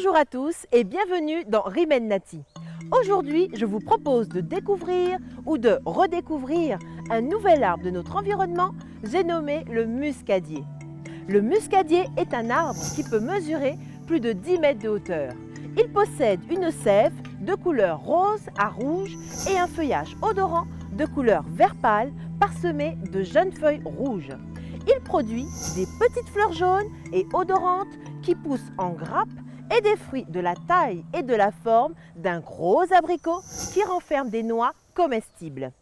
Bonjour à tous et bienvenue dans Rimen Nati. Aujourd'hui, je vous propose de découvrir ou de redécouvrir un nouvel arbre de notre environnement, j'ai nommé le muscadier. Le muscadier est un arbre qui peut mesurer plus de 10 mètres de hauteur. Il possède une sève de couleur rose à rouge et un feuillage odorant de couleur vert pâle parsemé de jeunes feuilles rouges. Il produit des petites fleurs jaunes et odorantes qui poussent en grappe et des fruits de la taille et de la forme d'un gros abricot qui renferme des noix comestibles.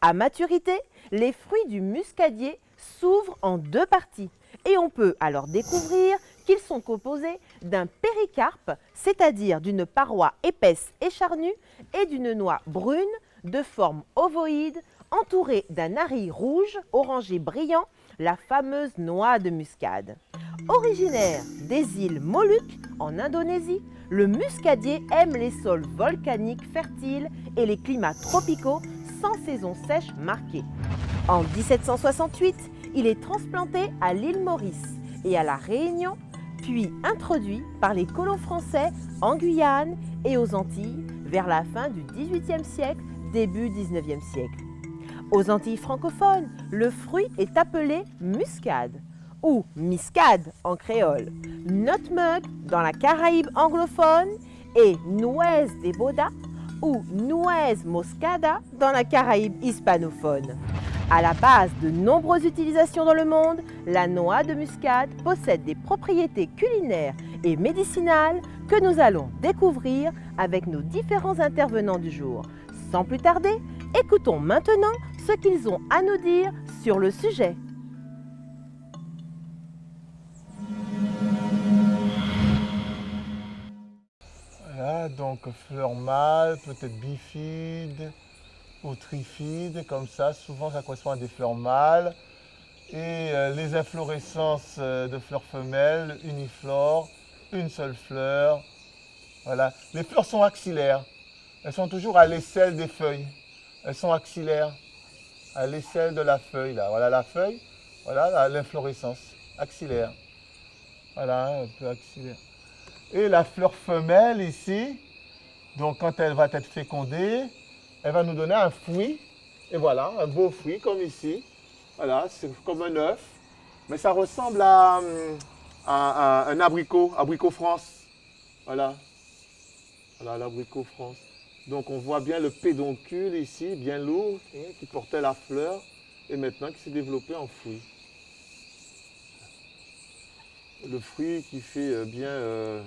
À maturité, les fruits du muscadier s'ouvrent en deux parties et on peut alors découvrir qu'ils sont composés d'un péricarpe, c'est-à-dire d'une paroi épaisse et charnue, et d'une noix brune de forme ovoïde entourée d'un aril rouge orangé brillant, la fameuse noix de muscade. Originaire des îles Moluques en Indonésie, le muscadier aime les sols volcaniques fertiles et les climats tropicaux sans saison sèche marquée. En 1768, il est transplanté à l'île Maurice et à la Réunion, puis introduit par les colons français en Guyane et aux Antilles vers la fin du XVIIIe siècle, début XIXe siècle. Aux Antilles francophones, le fruit est appelé muscade ou miscade en créole, nutmeg dans la Caraïbe anglophone et nuez de boda ou nuez moscada dans la Caraïbe hispanophone. À la base de nombreuses utilisations dans le monde, la noix de muscade possède des propriétés culinaires et médicinales que nous allons découvrir avec nos différents intervenants du jour. Sans plus tarder, écoutons maintenant ce qu'ils ont à nous dire sur le sujet. Voilà, donc fleurs mâles, peut-être bifides ou trifides, comme ça. Souvent, ça correspond à des fleurs mâles. Et les inflorescences de fleurs femelles, uniflores, une seule fleur. Voilà. Les fleurs sont axillaires. Elles sont toujours à l'aisselle des feuilles. Elles sont axillaires, à l'aisselle de la feuille. Là. Voilà la feuille, voilà l'inflorescence, axillaire. Voilà, un peu axillaire. Et la fleur femelle ici, donc quand elle va être fécondée, elle va nous donner un fruit. Et voilà, un beau fruit comme ici. Voilà, c'est comme un œuf. Mais ça ressemble à un abricot, abricot France. Voilà, voilà l'abricot France. Donc on voit bien le pédoncule ici, bien lourd, qui portait la fleur. Et maintenant qui s'est développé en fruit. Le fruit qui fait bien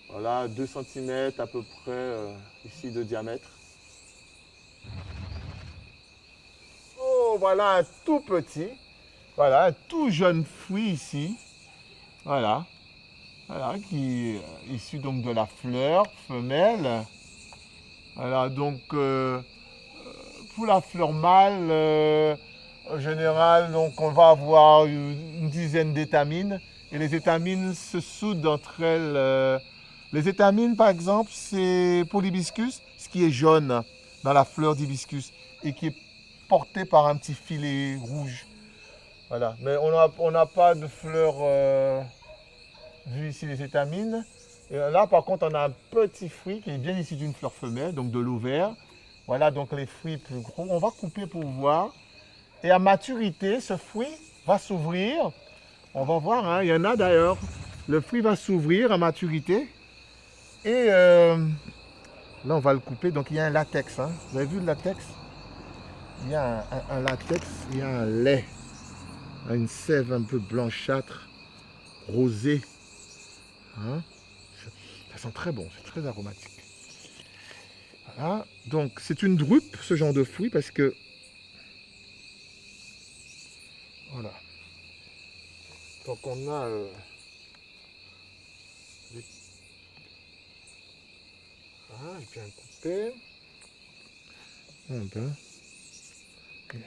voilà, 2 cm à peu près ici de diamètre. Oh, voilà un tout petit, voilà un tout jeune fruit ici. Voilà, voilà qui est issu donc de la fleur femelle. Voilà, donc pour la fleur mâle, en général, donc on va avoir une dizaine d'étamines. Et les étamines se soudent entre elles. Les étamines, par exemple, c'est pour l'hibiscus, ce qui est jaune dans la fleur d'hibiscus et qui est porté par un petit filet rouge. Voilà. Mais on n'a pas de fleurs vues ici, les étamines. Et là, par contre, on a un petit fruit qui est bien issu d'une fleur femelle, donc de l'ovaire. Voilà, donc les fruits plus gros. On va couper pour voir. Et à maturité, ce fruit va s'ouvrir. On va voir, hein, il y en a d'ailleurs. Le fruit va s'ouvrir à maturité. Et là, on va le couper. Donc, il y a un latex. Hein. Vous avez vu le latex? Il y a un latex, il y a un lait. Une sève un peu blanchâtre, rosée. Hein. Ça sent très bon, c'est très aromatique. Voilà. Donc, c'est une drupe, ce genre de fruit, parce que... Voilà. Donc on a ah, j'ai bien coupé. Okay.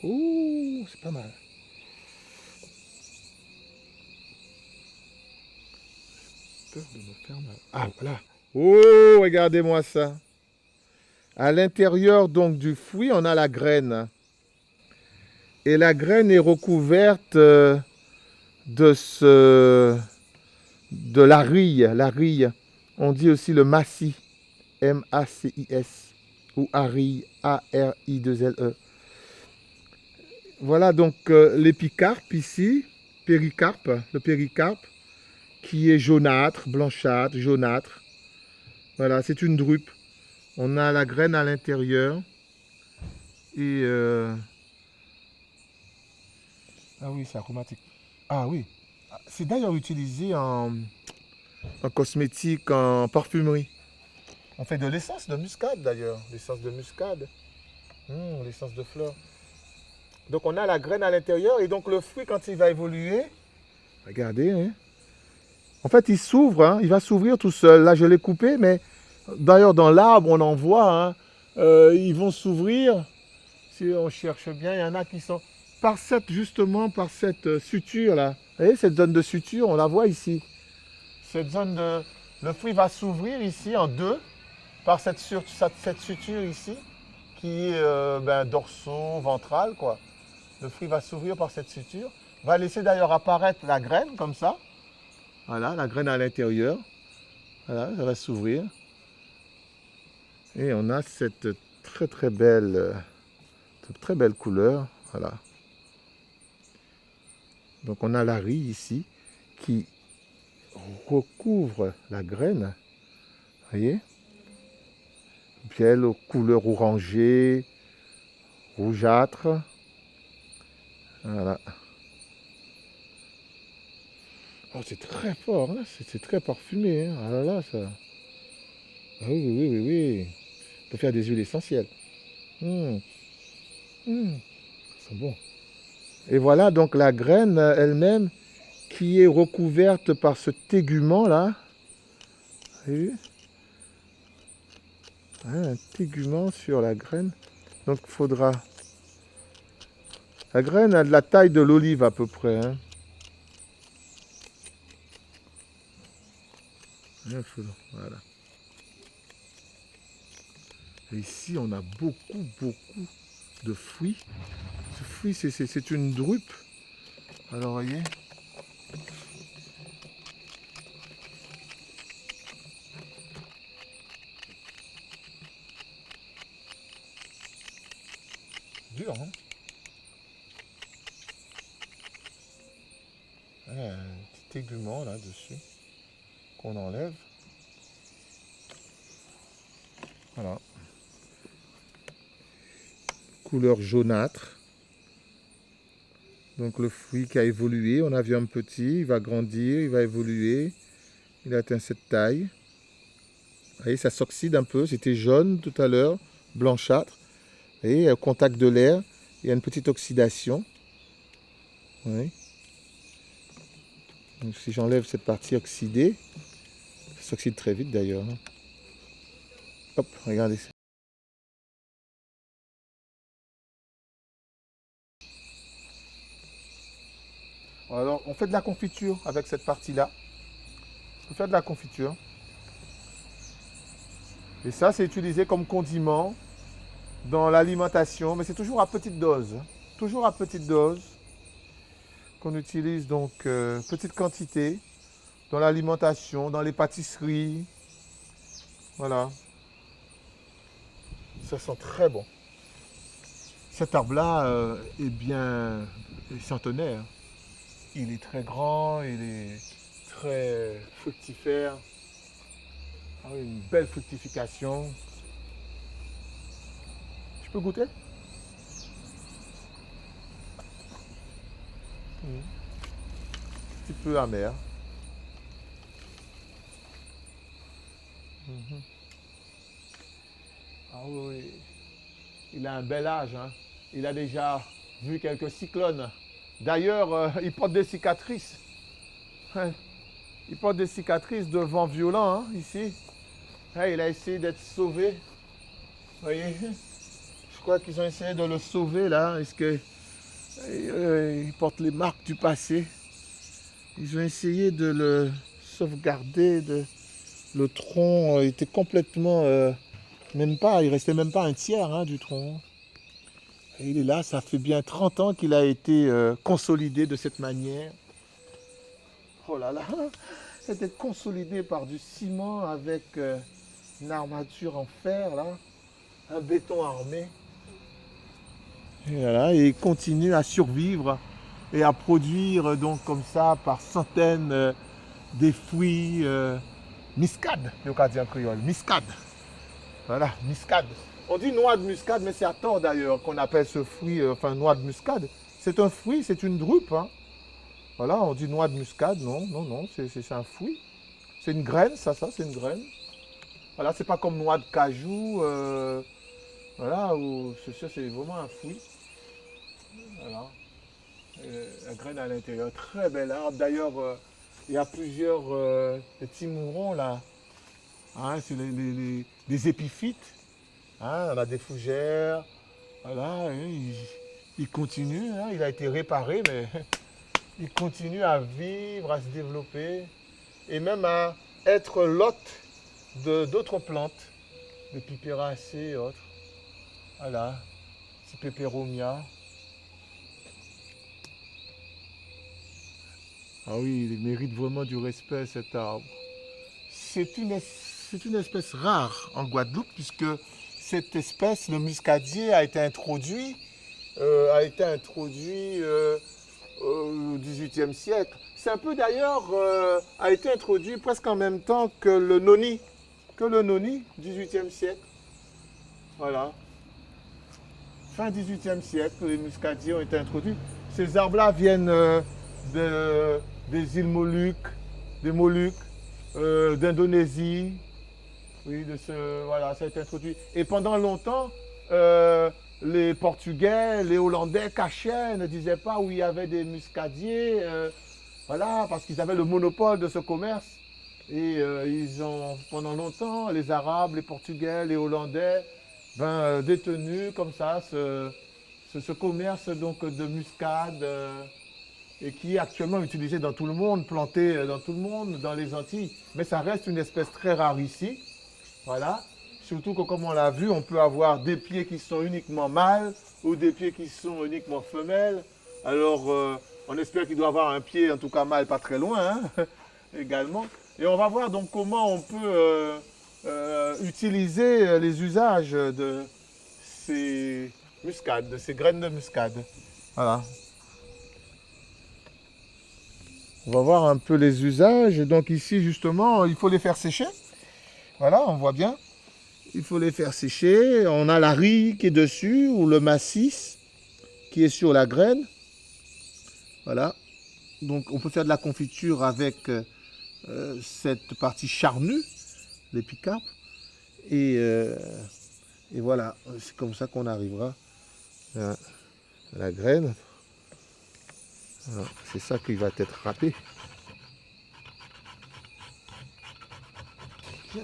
Ouh, c'est pas mal. J'ai peur de me faire mal. Ah, voilà. Oh, regardez-moi ça. À l'intérieur donc du fruit, on a la graine. Et la graine est recouverte de ce de la rille, la rille. On dit aussi le massis, M-A-C-I-S, ou arille, A-R-I-2-L-E. Voilà donc l'épicarpe ici, péricarpe, le péricarpe, qui est jaunâtre, blanchâtre, jaunâtre. Voilà, c'est une drupe. On a la graine à l'intérieur. Et ah oui, c'est aromatique. Ah oui, c'est d'ailleurs utilisé en cosmétique, en parfumerie. On fait de l'essence de muscade d'ailleurs, l'essence de muscade, l'essence de fleurs. Donc on a la graine à l'intérieur et donc le fruit quand il va évoluer, regardez, hein. En fait il s'ouvre, hein, il va s'ouvrir tout seul. Là je l'ai coupé, mais d'ailleurs dans l'arbre on en voit, hein, ils vont s'ouvrir. Si on cherche bien, il y en a qui sont justement par cette suture là. Vous voyez cette zone de suture, on la voit ici. Cette zone de, le fruit va s'ouvrir ici en deux par cette suture ici qui est dorso, ventrale quoi. Le fruit va s'ouvrir par cette suture, va laisser d'ailleurs apparaître la graine comme ça. Voilà, la graine à l'intérieur. Voilà, ça va s'ouvrir. Et on a cette très belle couleur. Voilà. Donc on a la rille ici qui recouvre la graine. Vous voyez? Belle aux couleurs orangées, rougeâtres. Voilà. Oh, c'est très fort, hein, c'est très parfumé. Hein. Ah là là, ça. Ah oui. On peut faire des huiles essentielles. Ça sent bon. Et voilà donc la graine elle-même qui est recouverte par ce tégument là. Vous avez vu? Un tégument sur la graine. Donc il faudra. La graine a de la taille de l'olive à peu près. Hein. Voilà. Et ici, on a beaucoup de fruits. Ce fruit, c'est une drupe. Alors, voyez. Dur, hein? Il y a un petit tégument là-dessus qu'on enlève. Voilà. Couleur jaunâtre. Donc le fruit qui a évolué, on a vu un petit, il va grandir, il va évoluer. Il a atteint cette taille. Vous voyez, ça s'oxyde un peu. C'était jaune tout à l'heure, blanchâtre. Vous voyez, au contact de l'air, il y a une petite oxydation. Oui. Donc si j'enlève cette partie oxydée, ça s'oxyde très vite d'ailleurs. Hop, regardez. Alors, on fait de la confiture avec cette partie-là. On peut faire de la confiture. Et ça, c'est utilisé comme condiment dans l'alimentation, mais c'est toujours à petite dose. Toujours à petite dose qu'on utilise donc petite quantité dans l'alimentation, dans les pâtisseries. Voilà. Ça sent très bon. Cet arbre-là est centenaire. Il est très grand, il est très fructifère. Ah oui, une belle fructification. Je peux goûter? Un petit peu amer. Ah oui, il a un bel âge. Hein. Il a déjà vu quelques cyclones. D'ailleurs, il porte des cicatrices. Il porte des cicatrices de vent violent, hein, ici. Il a essayé d'être sauvé. Vous voyez? Je crois qu'ils ont essayé de le sauver, là. Est-ce que il porte les marques du passé. Ils ont essayé de le sauvegarder. Le tronc était complètement... il restait même pas un tiers hein, du tronc. Et il est là, ça fait bien 30 ans qu'il a été consolidé de cette manière. Oh là là, c'était consolidé par du ciment avec une armature en fer, là, un béton armé. Et voilà, et il continue à survivre et à produire donc comme ça par centaines des fruits muscade, le cas dit en créole, muscade. Voilà, muscade. On dit noix de muscade, mais c'est à tort d'ailleurs qu'on appelle ce fruit, enfin noix de muscade. C'est un fruit, c'est une drupe. Hein. Voilà, on dit noix de muscade, non, non, non, c'est un fruit. C'est une graine, ça, c'est une graine. Voilà, c'est pas comme noix de cajou, voilà, ou c'est vraiment un fruit. Voilà, la graine à l'intérieur, très bel arbre. D'ailleurs, il y a plusieurs petits mourons là. Hein, c'est les épiphytes. Hein, on a des fougères. Voilà, il continue. Hein, il a été réparé, mais il continue à vivre, à se développer et même à être l'hôte d'autres plantes, des pipéracées et autres. Voilà, petit pépéromia. Ah oui, il mérite vraiment du respect cet arbre. C'est une espèce rare en Guadeloupe puisque cette espèce, le muscadier, a été introduit au XVIIIe siècle. C'est un peu d'ailleurs, a été introduit presque en même temps que le noni, XVIIIe siècle. Voilà. Fin XVIIIe siècle, les muscadiers ont été introduits. Ces arbres-là viennent des îles Moluques, des Moluques, d'Indonésie. Oui, voilà, ça a été introduit. Et pendant longtemps, les Portugais, les Hollandais cachaient, ne disaient pas où il y avait des muscadiers, voilà, parce qu'ils avaient le monopole de ce commerce. Et ils ont, pendant longtemps, les Arabes, les Portugais, les Hollandais, détenu comme ça ce commerce donc, de muscade et qui est actuellement utilisé dans tout le monde, planté dans tout le monde, dans les Antilles. Mais ça reste une espèce très rare ici. Voilà. Surtout que comme on l'a vu, on peut avoir des pieds qui sont uniquement mâles ou des pieds qui sont uniquement femelles. Alors on espère qu'il doit avoir un pied en tout cas mâle pas très loin hein, également. Et on va voir donc comment on peut utiliser les usages de ces muscades, de ces graines de muscade. Voilà. On va voir un peu les usages. Donc ici justement, il faut les faire sécher. Voilà, on voit bien. Il faut les faire sécher. On a la riz qui est dessus ou le massis qui est sur la graine. Voilà. Donc on peut faire de la confiture avec cette partie charnue, l'épicarpe. Et voilà, c'est comme ça qu'on arrivera à la graine. C'est ça qui va être râpé.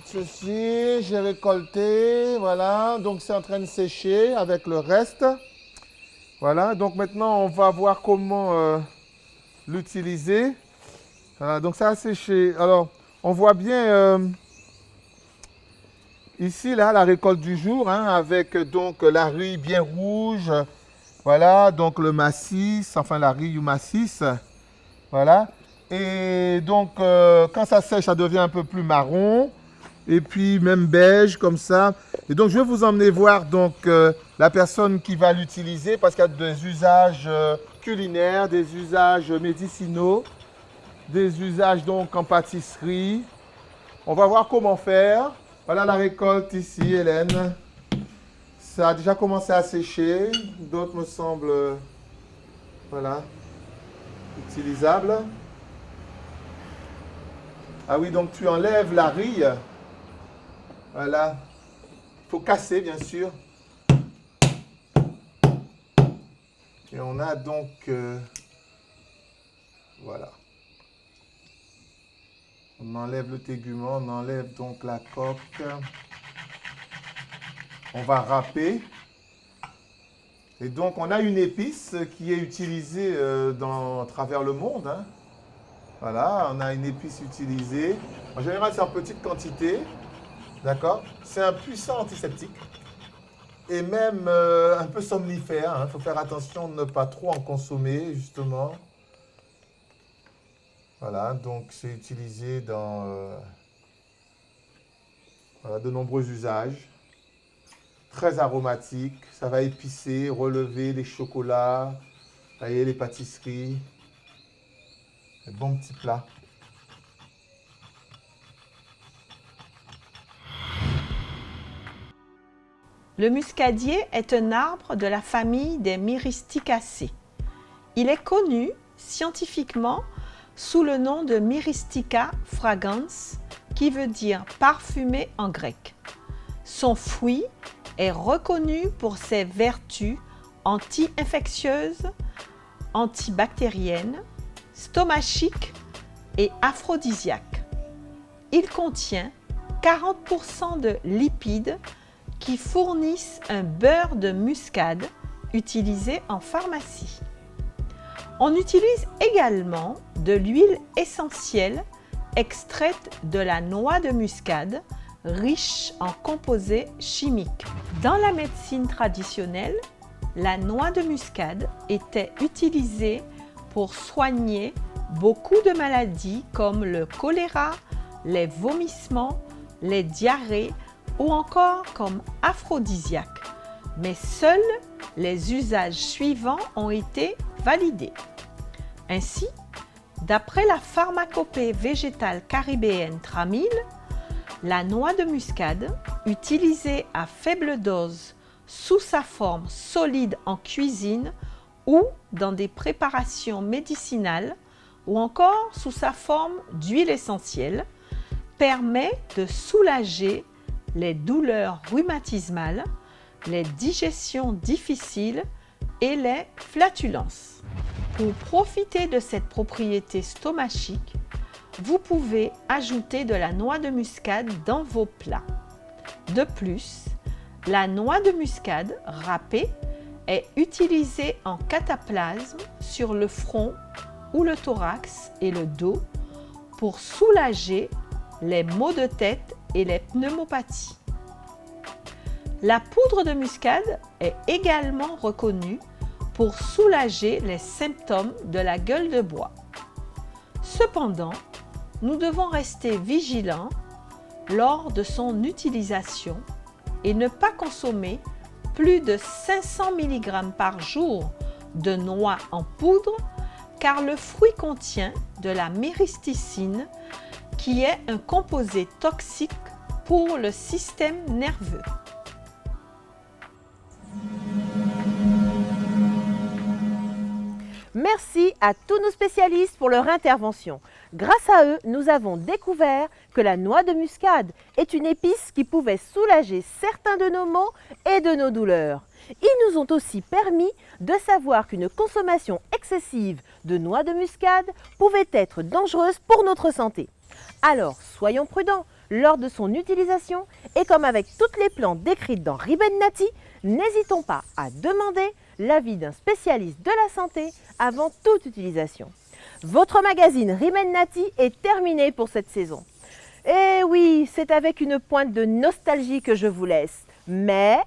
Ceci, j'ai récolté, voilà, donc c'est en train de sécher avec le reste. Voilà, donc maintenant on va voir comment l'utiliser. Voilà, donc ça a séché. Alors, on voit bien ici, là, la récolte du jour, hein, avec donc la riz bien rouge. Voilà, donc le massis, enfin la riz ou massis. Voilà. Et donc, quand ça sèche, ça devient un peu plus marron. Et puis, même beige, comme ça. Et donc, je vais vous emmener voir donc, la personne qui va l'utiliser parce qu'il y a des usages culinaires, des usages médicinaux, des usages donc en pâtisserie. On va voir comment faire. Voilà la récolte ici, Hélène. Ça a déjà commencé à sécher. D'autres me semblent, voilà, utilisables. Ah oui, donc tu enlèves la riz. Voilà. Il faut casser, bien sûr. Et on a donc, voilà. On enlève le tégument, on enlève donc la coque. On va râper. Et donc, on a une épice qui est utilisée à travers le monde. Hein. Voilà, on a une épice utilisée. En général, c'est en petite quantité. D'accord? C'est un puissant antiseptique. Et même un peu somnifère. Il faut faire attention de ne pas trop en consommer, justement. Voilà, donc c'est utilisé dans voilà, de nombreux usages. Très aromatique, ça va épicer, relever les chocolats, voyez, les pâtisseries. Un bon petit plat. Le muscadier est un arbre de la famille des Myristicacées. Il est connu scientifiquement sous le nom de Myristica fragans, qui veut dire parfumé en grec. Son fruit est reconnu pour ses vertus anti-infectieuses, antibactériennes, stomachiques et aphrodisiaques. Il contient 40% de lipides qui fournissent un beurre de muscade utilisé en pharmacie. On utilise également de l'huile essentielle extraite de la noix de muscade, riche en composés chimiques. Dans la médecine traditionnelle, la noix de muscade était utilisée pour soigner beaucoup de maladies comme le choléra, les vomissements, les diarrhées ou encore comme aphrodisiaque. Mais seuls les usages suivants ont été validés. Ainsi, d'après la pharmacopée végétale caribéenne Tramil, la noix de muscade, utilisée à faible dose sous sa forme solide en cuisine ou dans des préparations médicinales ou encore sous sa forme d'huile essentielle, permet de soulager les douleurs rhumatismales, les digestions difficiles et les flatulences. Pour profiter de cette propriété stomachique, vous pouvez ajouter de la noix de muscade dans vos plats. De plus, la noix de muscade râpée est utilisée en cataplasme sur le front ou le thorax et le dos pour soulager les maux de tête et les pneumopathies. La poudre de muscade est également reconnue pour soulager les symptômes de la gueule de bois. Cependant, nous devons rester vigilants lors de son utilisation et ne pas consommer plus de 500 mg par jour de noix en poudre car le fruit contient de la myristicine qui est un composé toxique pour le système nerveux. Merci à tous nos spécialistes pour leur intervention. Grâce à eux, nous avons découvert que la noix de muscade est une épice qui pouvait soulager certains de nos maux et de nos douleurs. Ils nous ont aussi permis de savoir qu'une consommation excessive de noix de muscade pouvait être dangereuse pour notre santé. Alors, soyons prudents lors de son utilisation et comme avec toutes les plantes décrites dans Riben Nati, n'hésitons pas à demander l'avis d'un spécialiste de la santé avant toute utilisation. Votre magazine Riben Nati est terminé pour cette saison. Et oui, c'est avec une pointe de nostalgie que je vous laisse. Mais,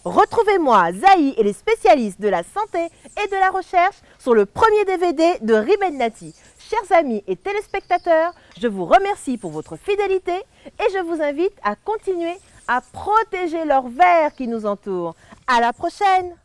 retrouvez-moi, Zahi et les spécialistes de la santé et de la recherche sur le premier DVD de Riben Nati. Chers amis et téléspectateurs, je vous remercie pour votre fidélité et je vous invite à continuer à protéger leur verre qui nous entoure. À la prochaine!